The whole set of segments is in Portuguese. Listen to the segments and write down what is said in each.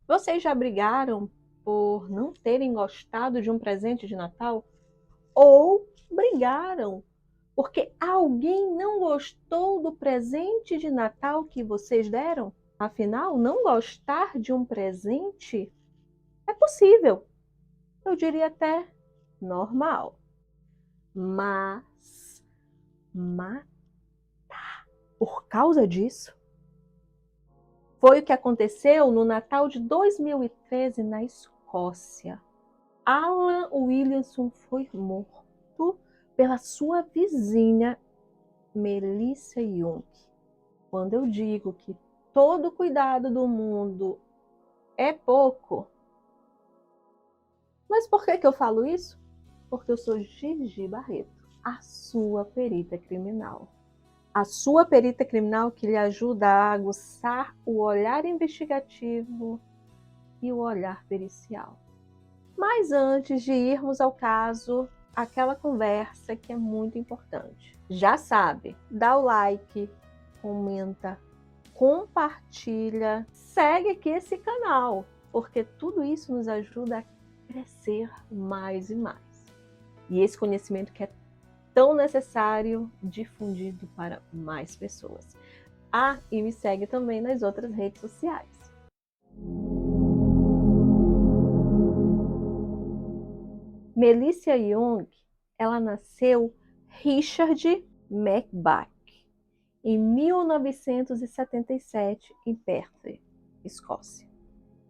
Vocês já brigaram por não terem gostado de um presente de Natal? Ou brigaram porque alguém não gostou do presente de Natal que vocês deram? Afinal, não gostar de um presente é possível. Eu diria até normal. Mas matar por causa disso foi o que aconteceu no Natal de 2013 na Escócia. Alan Williamson foi morto pela sua vizinha Melissa Young. Quando eu digo que todo cuidado do mundo é pouco, mas por que eu falo isso? Porque eu sou Gigi Barreto, a sua perita criminal. A sua perita criminal que lhe ajuda a aguçar o olhar investigativo e o olhar pericial. Mas antes de irmos ao caso, aquela conversa que é muito importante. Já sabe, dá o like, comenta, compartilha, segue aqui esse canal, porque tudo isso nos ajuda a crescer mais e mais. E esse conhecimento que é tão necessário, difundido para mais pessoas. Ah, e me segue também nas outras redes sociais. Melissa Young, ela nasceu Richard McBack em 1977 em Perth, Escócia.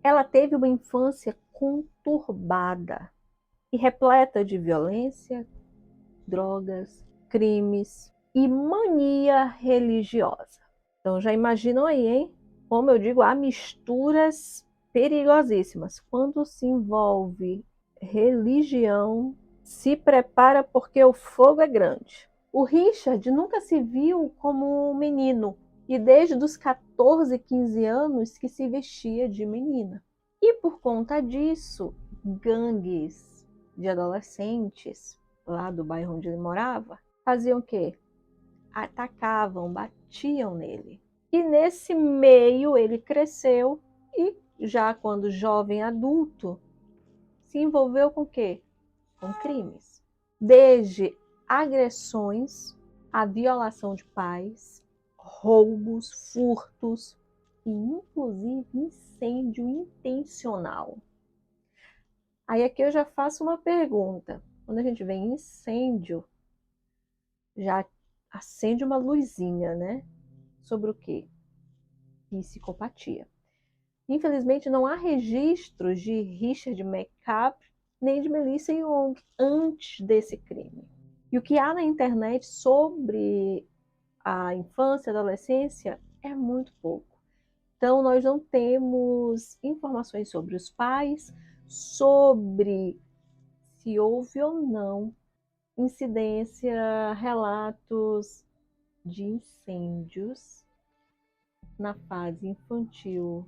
Ela teve uma infância conturbada e repleta de violência, drogas, crimes e mania religiosa. Então já imaginam aí, hein? Como eu digo, há misturas perigosíssimas. Quando se envolve religião, se prepara porque o fogo é grande. O Richard nunca se viu como um menino e desde os 14, 15 anos que se vestia de menina. E por conta disso, gangues de adolescentes lá do bairro onde ele morava faziam o quê? Atacavam, batiam nele. E nesse meio ele cresceu e já quando jovem adulto se envolveu com o quê? Com crimes. Desde agressões, a violação de pais, roubos, furtos e inclusive incêndio intencional. Aí aqui eu já faço uma pergunta. Quando a gente vê incêndio, já acende uma luzinha, né? Sobre o quê? Psicopatia. Infelizmente, não há registros de Richard McCabe nem de Melissa Young antes desse crime. E o que há na internet sobre a infância e adolescência é muito pouco. Então, nós não temos informações sobre os pais, sobre se houve ou não incidência, relatos de incêndios na fase infantil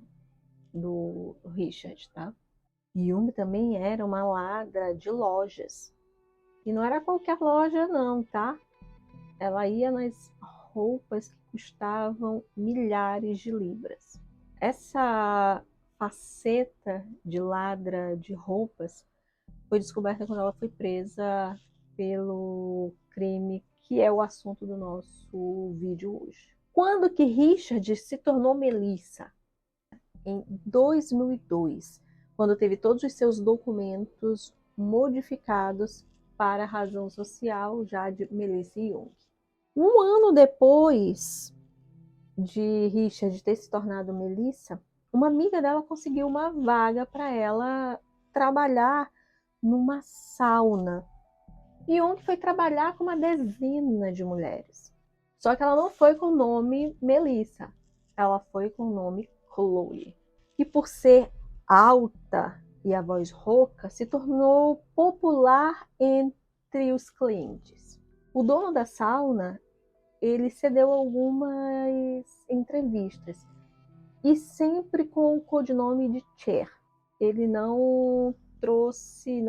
do Richard, tá? Jung também era uma ladra de lojas. E não era qualquer loja não, tá? Ela ia nas roupas que custavam milhares de libras. Essa faceta de ladra de roupas foi descoberta quando ela foi presa pelo crime que é o assunto do nosso vídeo hoje. Quando que Richard se tornou Melissa? Em 2002, quando teve todos os seus documentos modificados para a razão social já de Melissa Young. Um ano depois de Richard ter se tornado Melissa, uma amiga dela conseguiu uma vaga para ela trabalhar numa sauna. Young foi trabalhar com uma dezena de mulheres. Só que ela não foi com o nome Melissa, ela foi com o nome Chloe. E por ser alta e a voz rouca, se tornou popular entre os clientes. O dono da sauna, ele cedeu algumas entrevistas e sempre com o codinome de Cher. Ele não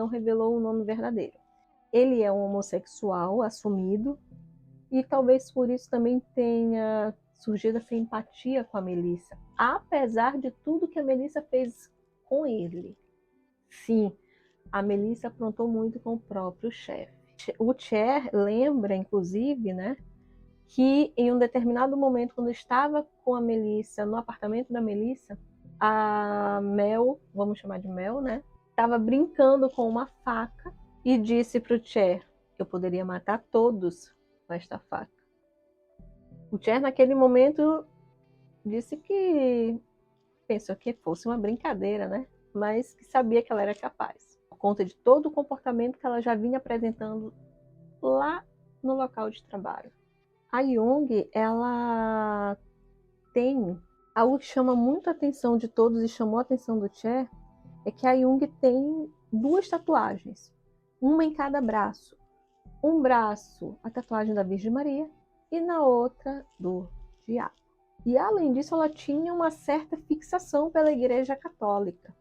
revelou o nome verdadeiro. Ele é um homossexual assumido e talvez por isso também tenha surgido essa empatia com a Melissa. Apesar de tudo que a Melissa fez com ele. Sim, a Melissa aprontou muito com o próprio chefe. O Cher lembra, inclusive, né, que em um determinado momento, quando estava com a Melissa, no apartamento da Melissa, a Mel, vamos chamar de Mel, né, estava brincando com uma faca e disse para o Cher que eu poderia matar todos com esta faca. O Cher, naquele momento, disse que pensou que fosse uma brincadeira, né, mas que sabia que ela era capaz, por conta de todo o comportamento que ela já vinha apresentando lá no local de trabalho. A Jung, ela tem algo que chama muito a atenção de todos e chamou a atenção do Cher, é que a Jung tem 2 tatuagens, uma em cada braço. Um braço, a tatuagem da Virgem Maria, e na outra, do diabo. E além disso, ela tinha uma certa fixação pela Igreja Católica,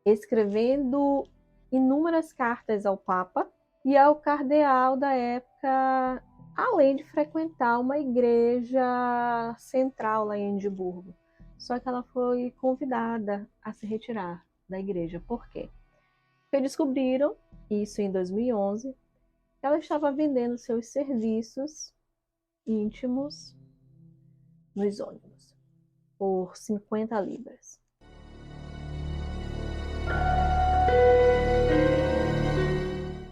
escrevendo inúmeras cartas ao Papa e ao cardeal da época, além de frequentar uma igreja central lá em Edimburgo. Só que ela foi convidada a se retirar da igreja. Por quê? Porque descobriram, isso em 2011, que ela estava vendendo seus serviços íntimos nos ônibus por 50 libras.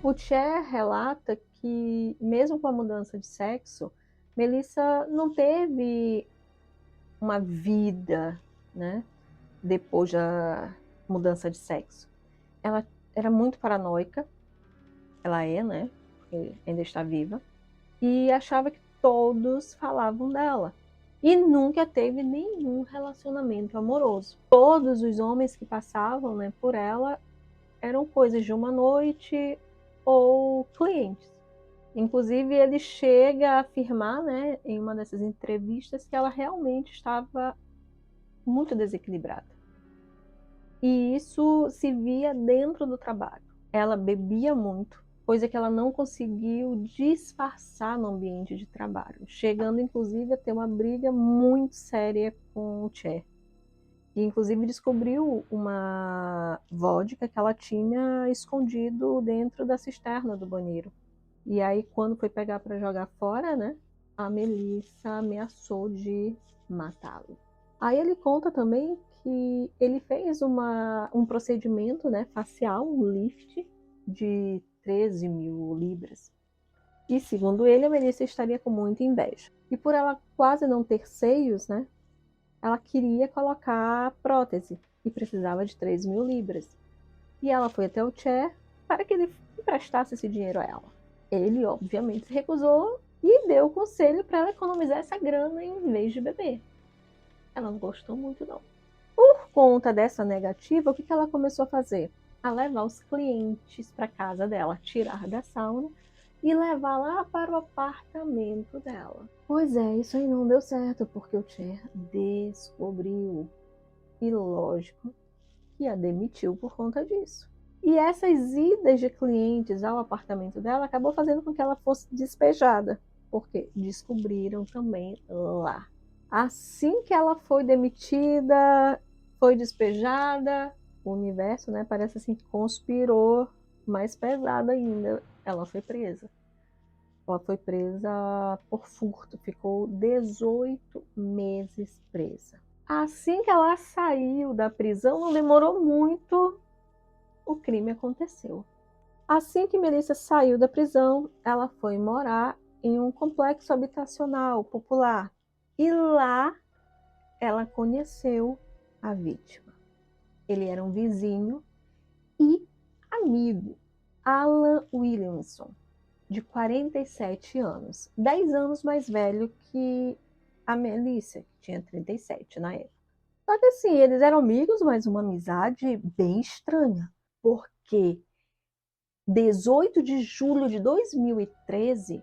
O Cher relata que, mesmo com a mudança de sexo, Melissa não teve uma vida, né, depois da mudança de sexo. Ela era muito paranoica, ela é, né, porque ainda está viva, e achava que todos falavam dela. E nunca teve nenhum relacionamento amoroso. Todos os homens que passavam, né, por ela eram coisas de uma noite ou clientes. Inclusive, ele chega a afirmar, né, em uma dessas entrevistas, que ela realmente estava muito desequilibrada. E isso se via dentro do trabalho. Ela bebia muito, coisa que ela não conseguiu disfarçar no ambiente de trabalho, chegando inclusive a ter uma briga muito séria com o Cher. E inclusive descobriu uma vodka que ela tinha escondido dentro da cisterna do banheiro. E aí, quando foi pegar para jogar fora, né, a Melissa ameaçou de matá-lo. Aí ele conta também que ele fez um procedimento, né, facial, um lift de 13 mil libras. E segundo ele, a Melissa estaria com muita inveja. E por ela quase não ter seios, né, ela queria colocar prótese e precisava de 3 mil libras. E ela foi até o Cher para que ele emprestasse esse dinheiro a ela. Ele, obviamente, se recusou e deu o conselho para ela economizar essa grana em vez de beber. Ela não gostou muito, não. Por conta dessa negativa, o que ela começou a fazer? A levar os clientes para casa dela, tirar da sauna e levar lá para o apartamento dela. Pois é, isso aí não deu certo, porque o Cher descobriu. E lógico que a demitiu por conta disso. E essas idas de clientes ao apartamento dela acabou fazendo com que ela fosse despejada, porque descobriram também lá. Assim que ela foi demitida, foi despejada, o universo, né, parece assim que conspirou mais pesado ainda. Ela foi presa. Ela foi presa por furto, ficou 18 meses presa. Assim que ela saiu da prisão, não demorou muito, o crime aconteceu. Assim que Melissa saiu da prisão, ela foi morar em um complexo habitacional popular. E lá ela conheceu a vítima. Ele era um vizinho e amigo, Alan Williamson, de 47 anos, 10 anos mais velho que a Melissa, que tinha 37 na época. Só que assim, eles eram amigos, mas uma amizade bem estranha, porque 18 de julho de 2013,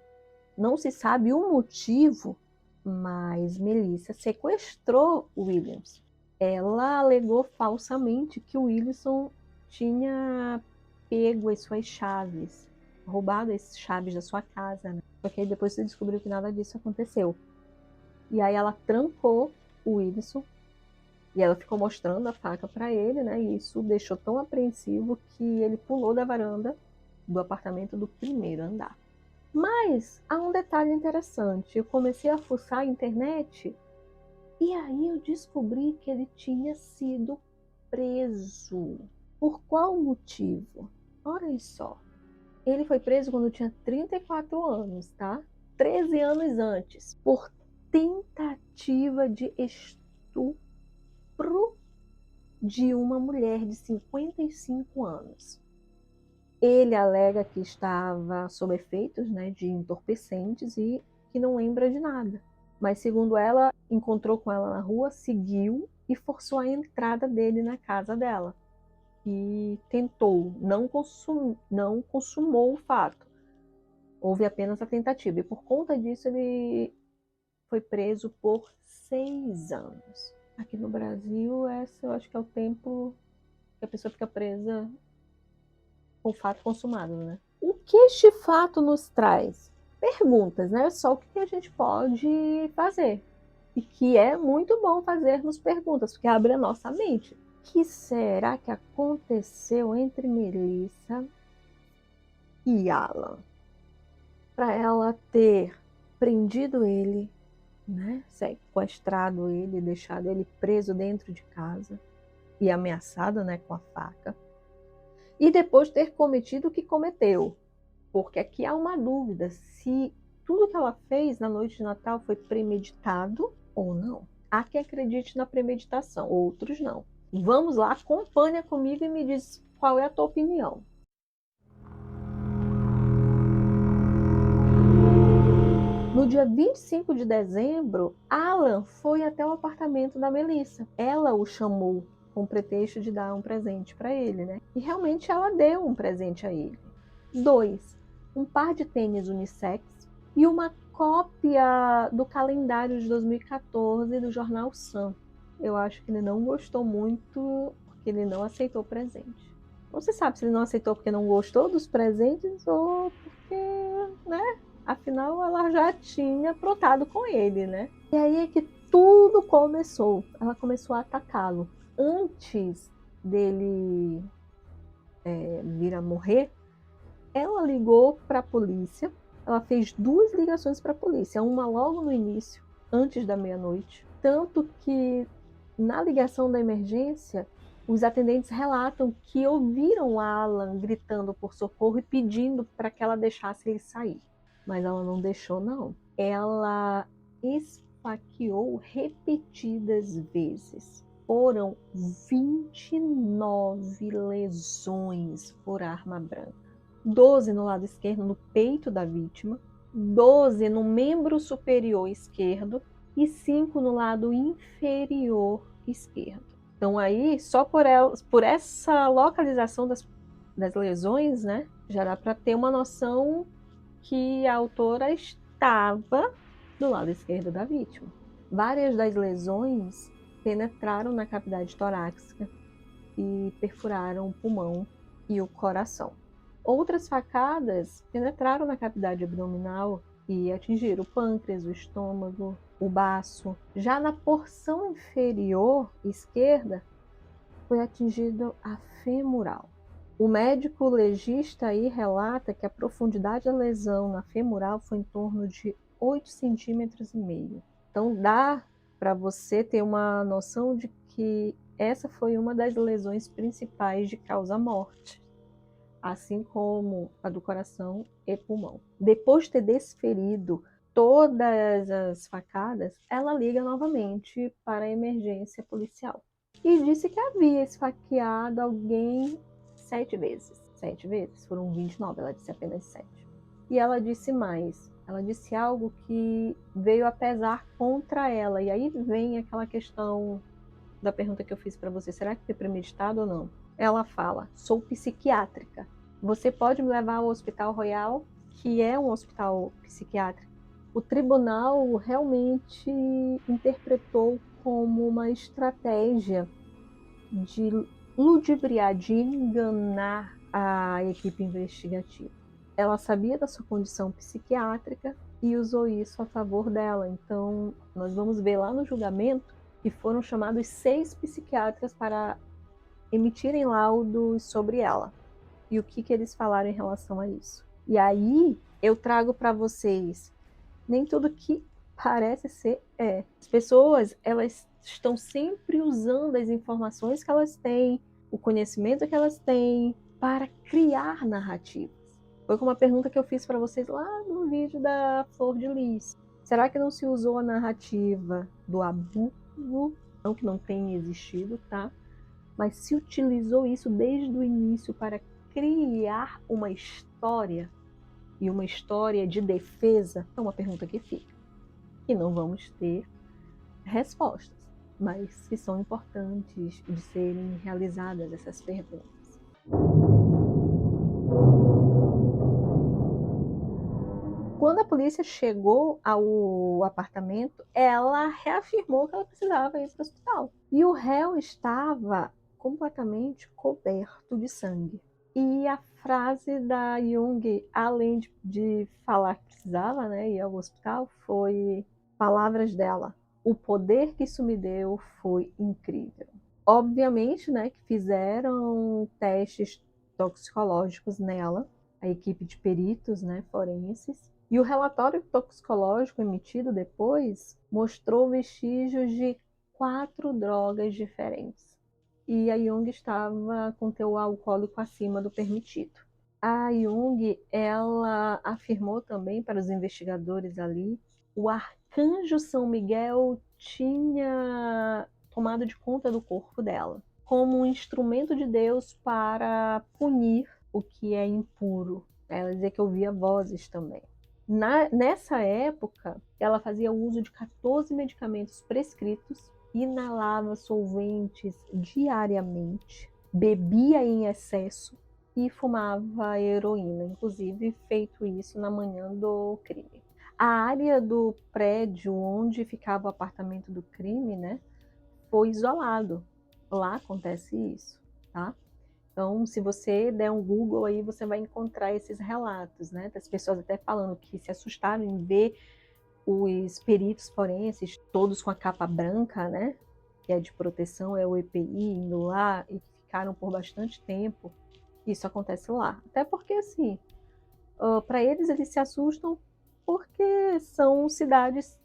não se sabe o motivo, mas Melissa sequestrou o Williams. Ela alegou falsamente que o Wilson tinha pego as suas chaves, roubado as chaves da sua casa, né? Porque depois se descobriu que nada disso aconteceu. E aí ela trancou o Wilson E ela ficou mostrando a faca para ele, né? E isso deixou tão apreensivo que ele pulou da varanda do apartamento do primeiro andar. Mas há um detalhe interessante. Eu comecei a fuçar a internet e aí eu descobri que ele tinha sido preso. Por qual motivo? Olha só. Ele foi preso quando tinha 34 anos, tá? 13 anos antes, por tentativa de estupro de uma mulher de 55 anos. Ele alega que estava sob efeitos, né, de entorpecentes e que não lembra de nada. Mas, segundo ela, encontrou com ela na rua, seguiu e forçou a entrada dele na casa dela. E tentou, não consumou o fato. Houve apenas a tentativa. E por conta disso, ele foi preso por 6 anos. Aqui no Brasil, esse eu acho que é o tempo que a pessoa fica presa com o fato consumado, né? O que este fato nos traz? Perguntas, né? Só o que a gente pode fazer. E que é muito bom fazermos perguntas, porque abre a nossa mente. O que será que aconteceu entre Melissa e Alan? Para ela ter prendido ele, né? Sequestrado ele, deixado ele preso dentro de casa e ameaçado, né, com a faca. E depois ter cometido o que cometeu. Porque aqui há uma dúvida se tudo que ela fez na noite de Natal foi premeditado ou não. Há quem acredite na premeditação, outros não. Vamos lá, acompanha comigo e me diz qual é a tua opinião. No dia 25 de dezembro, Alan foi até o apartamento da Melissa. Ela o chamou com o pretexto de dar um presente para ele, né? E realmente ela deu um presente a ele. 2. Um par de tênis unissex e uma cópia do calendário de 2014 do jornal Sun. Eu acho que ele não gostou muito porque ele não aceitou o presente. Você sabe se ele não aceitou porque não gostou dos presentes ou porque, né? Afinal, ela já tinha aprontado com ele, né? E aí é que tudo começou. Ela começou a atacá-lo. Antes dele vir a morrer, ela ligou para a polícia. Ela fez 2 ligações para a polícia. Uma logo no início, antes da meia-noite. Tanto que na ligação da emergência, os atendentes relatam que ouviram Alan gritando por socorro e pedindo para que ela deixasse ele sair. Mas ela não deixou, não. Ela esfaqueou repetidas vezes. Foram 29 lesões por arma branca. 12 no lado esquerdo, no peito da vítima. 12 no membro superior esquerdo. E 5 no lado inferior esquerdo. Então aí, só por essa localização das lesões, né, já dá para ter uma noção que a autora estava do lado esquerdo da vítima. Várias das lesões penetraram na cavidade torácica e perfuraram o pulmão e o coração. Outras facadas penetraram na cavidade abdominal e atingiram o pâncreas, o estômago, o baço. Já na porção inferior esquerda foi atingido a femoral. O médico legista aí relata que a profundidade da lesão na femoral foi em torno de 8,5 centímetros. Então dá para você ter uma noção de que essa foi uma das lesões principais de causa-morte, assim como a do coração e pulmão. Depois de ter desferido todas as facadas, ela liga novamente para a emergência policial e disse que havia esfaqueado alguém 7 vezes. 7 vezes? Foram 29, ela disse apenas 7. E ela disse mais. Ela disse algo que veio a pesar contra ela. E aí vem aquela questão da pergunta que eu fiz para você. Será que foi premeditado ou não? Ela fala, sou psiquiátrica. Você pode me levar ao Hospital Royal, que é um hospital psiquiátrico. O tribunal realmente interpretou como uma estratégia de ludibriar, de enganar a equipe investigativa. Ela sabia da sua condição psiquiátrica e usou isso a favor dela. Então, nós vamos ver lá no julgamento e foram chamados 6 psiquiatras para emitirem laudos sobre ela. E o que eles falaram em relação a isso. E aí eu trago para vocês, nem tudo que parece ser é. As pessoas, elas estão sempre usando as informações que elas têm, o conhecimento que elas têm, para criar narrativas. Foi como a pergunta que eu fiz para vocês lá no vídeo da Flor de Lis. Será que não se usou a narrativa do abuso? Não que não tenha existido, tá? Mas se utilizou isso desde o início para criar uma história, e uma história de defesa? É uma pergunta que fica. E não vamos ter respostas, mas que são importantes de serem realizadas essas perguntas. Quando a polícia chegou ao apartamento, ela reafirmou que ela precisava ir para o hospital. E o réu estava completamente coberto de sangue. E a frase da Jung, além de falar que precisava, né, ir ao hospital, foi palavras dela: o poder que isso me deu foi incrível. Obviamente, né, que fizeram testes toxicológicos nela, a equipe de peritos, né, forenses, e o relatório toxicológico emitido depois mostrou vestígios de 4 drogas diferentes. E a Jung estava com teor alcoólico acima do permitido. A Jung, ela afirmou também para os investigadores ali, o arcanjo São Miguel tinha tomado de conta do corpo dela, como um instrumento de Deus para punir o que é impuro. Ela dizia que ouvia vozes também. Nessa época, ela fazia uso de 14 medicamentos prescritos, inalava solventes diariamente, bebia em excesso e fumava heroína, inclusive feito isso na manhã do crime. A área do prédio onde ficava o apartamento do crime, né, foi isolado. Lá acontece isso, tá? Então, se você der um Google aí, você vai encontrar esses relatos, né, das pessoas até falando que se assustaram em ver os peritos forenses, todos com a capa branca, né, que é de proteção, é o EPI, indo lá e ficaram por bastante tempo. Isso acontece lá. Até porque, assim, para eles se assustam porque são cidades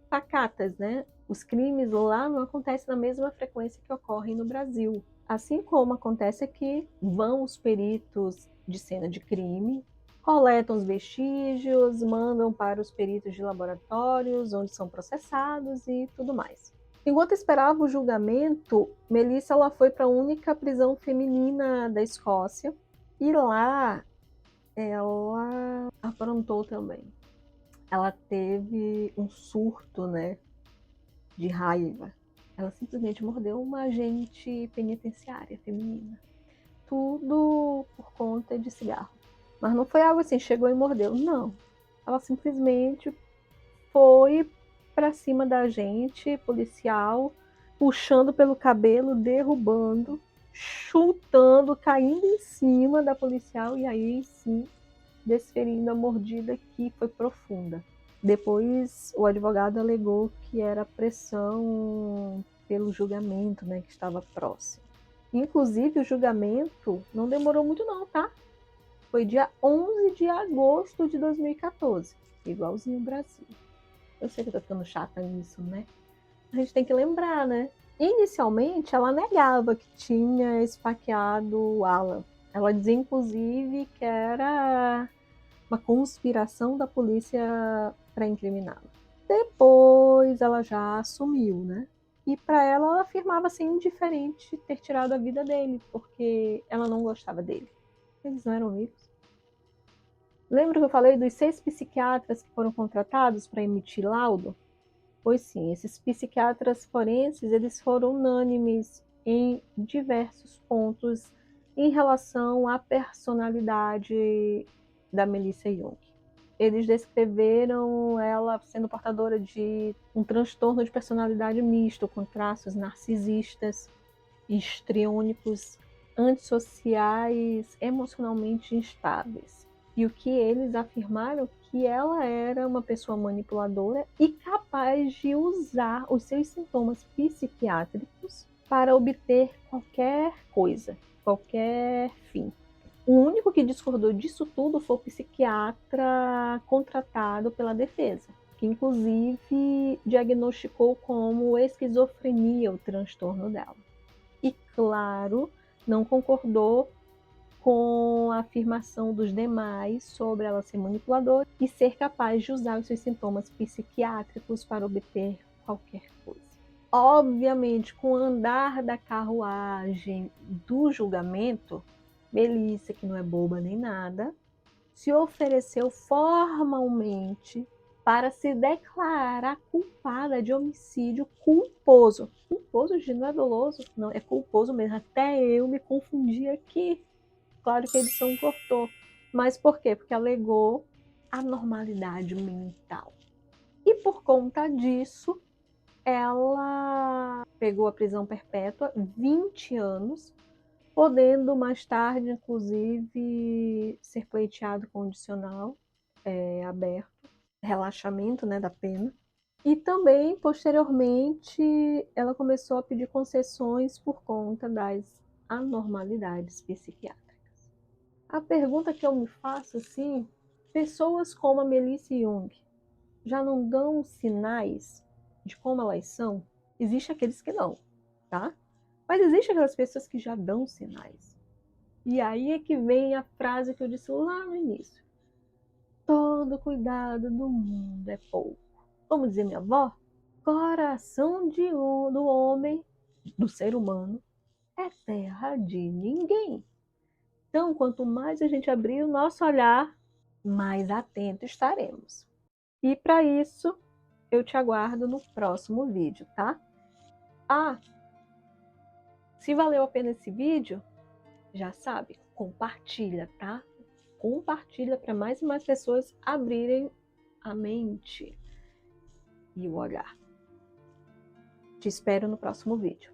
pacatas, né? Os crimes lá não acontecem na mesma frequência que ocorrem no Brasil. Assim como acontece aqui, vão os peritos de cena de crime, coletam os vestígios, mandam para os peritos de laboratórios, onde são processados e tudo mais. Enquanto esperava o julgamento, Melissa ela foi para a única prisão feminina da Escócia e lá ela aprontou também. Ela teve um surto, né, de raiva. Ela simplesmente mordeu uma agente penitenciária feminina. Tudo por conta de cigarro. Mas não foi algo assim, chegou e mordeu. Não. Ela simplesmente foi para cima da agente policial, puxando pelo cabelo, derrubando, chutando, caindo em cima da policial e aí sim desferindo a mordida que foi profunda. Depois o advogado alegou que era pressão pelo julgamento, né, que estava próximo. Inclusive o julgamento não demorou muito não, tá? Foi dia 11 de agosto de 2014, igualzinho o Brasil. Eu sei que eu tô ficando chata nisso, né? A gente tem que lembrar, né? Inicialmente, ela negava que tinha esfaqueado o Alan. Ela dizia, inclusive, que era uma conspiração da polícia para incriminá-la. Depois, ela já assumiu, né? E para ela afirmava ser indiferente ter tirado a vida dele, porque ela não gostava dele. Eles não eram amigos. Lembra que eu falei dos 6 psiquiatras que foram contratados para emitir laudo? Pois sim, esses psiquiatras forenses, eles foram unânimes em diversos pontos em relação à personalidade da Melissa Jung. Eles descreveram ela sendo portadora de um transtorno de personalidade misto, com traços narcisistas, histriônicos, antissociais, emocionalmente instáveis. E o que eles afirmaram que ela era uma pessoa manipuladora e capaz de usar os seus sintomas psiquiátricos para obter qualquer coisa, qualquer fim. O único que discordou disso tudo foi o psiquiatra contratado pela defesa, que inclusive diagnosticou como esquizofrenia o transtorno dela. E, claro, não concordou com a afirmação dos demais sobre ela ser manipuladora e ser capaz de usar os seus sintomas psiquiátricos para obter qualquer coisa. Obviamente, com o andar da carruagem do julgamento, Melissa, que não é boba nem nada, se ofereceu formalmente para se declarar culpada de homicídio culposo. Culposo, gente, não é doloso, não, é culposo mesmo. Até eu me confundi aqui. Claro que a edição cortou. Mas por quê? Porque alegou anormalidade mental. E por conta disso, ela pegou a prisão perpétua, 20 anos, podendo mais tarde, inclusive, ser pleiteado condicional, aberto, relaxamento, né, da pena. E também, posteriormente, ela começou a pedir concessões por conta das anormalidades psiquiátricas. A pergunta que eu me faço, assim, pessoas como a Melissa Young já não dão sinais de como elas são? Existem aqueles que não, tá? Mas existem aquelas pessoas que já dão sinais. E aí é que vem a frase que eu disse lá no início. Todo cuidado do mundo é pouco. Como dizia minha avó, coração do homem, do ser humano, é terra de ninguém. Então, quanto mais a gente abrir o nosso olhar, mais atento estaremos. E para isso, eu te aguardo no próximo vídeo, tá? Ah, se valeu a pena esse vídeo, já sabe, compartilha, tá? Compartilha para mais e mais pessoas abrirem a mente e o olhar. Te espero no próximo vídeo.